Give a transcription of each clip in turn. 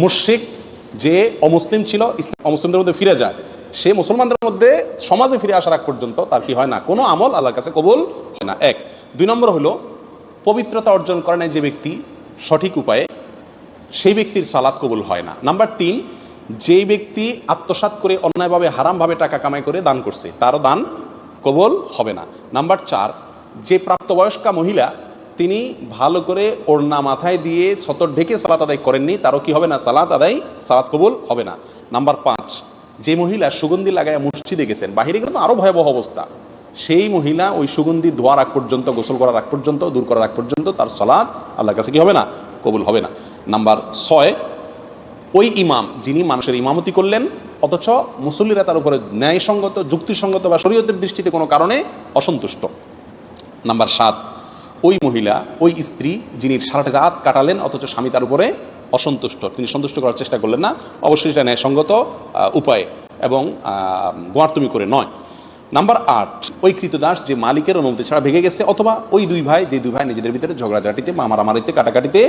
মুশরিক যে অমুসলিম ছিল, অমুসলিমদের মধ্যে ফিরে যায়, সে মুসলমানদের মধ্যে সমাজে ফিরে আসার আগ পর্যন্ত তার কি হয় না, কোনো আমল আল্লাহর কাছে কবুল হয় না। এক। দুই নম্বর হলো পবিত্রতা অর্জন করে না যে ব্যক্তি সঠিক উপায়ে, সেই ব্যক্তির সালাত কবুল হয় না। নাম্বার তিন, যেই ব্যক্তি আত্মসাৎ করে অন্যায়ভাবে হারামভাবে টাকা কামাই করে দান করছে, তারও দান কবুল হবে না। নাম্বার চার, যে প্রাপ্তবয়স্কা মহিলা তিনি ভালো করে ওড়না মাথায় দিয়ে ছতর ঢেকে সালাত আদায় করেননি, তারও কি হবে না, সালাত কবুল হবে না। নাম্বার পাঁচ, যে মহিলা সুগন্ধি লাগায় মসজিদে গেছেন, বাহিরে গেলে তো আরও ভয়াবহ অবস্থা, সেই মহিলা ওই সুগন্ধি ধোয়ার আগ পর্যন্ত, গোসল করার আগ পর্যন্ত, দূর করার আগ পর্যন্ত তার সালাত আল্লাহর কাছে কি হবে না, কবুল হবে না। নাম্বার ছয়, ওই ইমাম যিনি মানুষের ইমামতি করলেন অথচ মুসল্লিরা তার উপরে ন্যায়সঙ্গত, যুক্তিসঙ্গত বা শরীয়তের দৃষ্টিতে কোনো কারণে অসন্তুষ্ট। নাম্বার সাত, ওই মহিলা, ওই স্ত্রী যিনি সারাটা রাত কাটালেন অথচ স্বামী তার উপরে অসন্তুষ্ট, তিনি সন্তুষ্ট করার চেষ্টা করলেন না, অবশ্যই সেটা ন্যায়সঙ্গত উপায়ে এবং গোয়ার্তুমি করে নয়। নাম্বার আট, ওই কৃতদাস যে মালিকের অনুমতি ছাড়া ভেঙে গেছে, অথবা ওই দুই ভাই, যে দুই ভাই নিজেদের ভিতরে ঝগড়াঝাটিতে, মারামারিতে, কাটাকাটিতে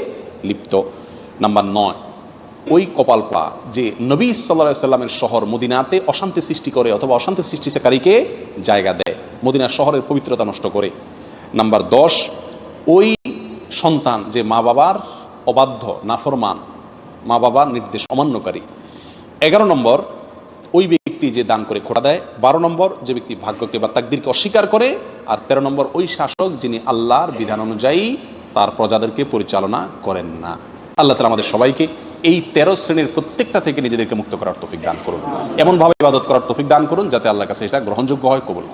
লিপ্ত। নাম্বার নয়, ওই কপালপা যে নবী সাল্লাল্লাহু আলাইহি সাল্লামের শহর মদিনাতে অশান্তি সৃষ্টি করে অথবা অশান্তি সৃষ্টিকারীকে জায়গা দেয়, মদিনা শহরের পবিত্রতা নষ্ট করে। নাম্বার 10, ওই সন্তান যে মা বাবার অবাধ্য, নাফরমান, মা বাবার নির্দেশ অমান্যকারী। 11 নম্বর, ওই ব্যক্তি যে দান করে খোটা দেয়। 12 নম্বর, যে ব্যক্তি ভাগ্যকে বা তাকদীরকে অস্বীকার করে। আর 13 নম্বর, ওই শাসক যিনি আল্লাহর বিধান অনুযায়ী তার প্রজাদেরকে পরিচালনা করেন না। আল্লাহ তাআলা আমাদের সবাইকে এই 13 শ্রেণীর প্রত্যেকটা থেকে নিজেদেরকে মুক্ত করার তৌফিক দান করুন, এমনভাবে ইবাদত করার তৌফিক দান করুন যাতে আল্লাহর কাছে এটা গ্রহণযোগ্য হয়, কবুল।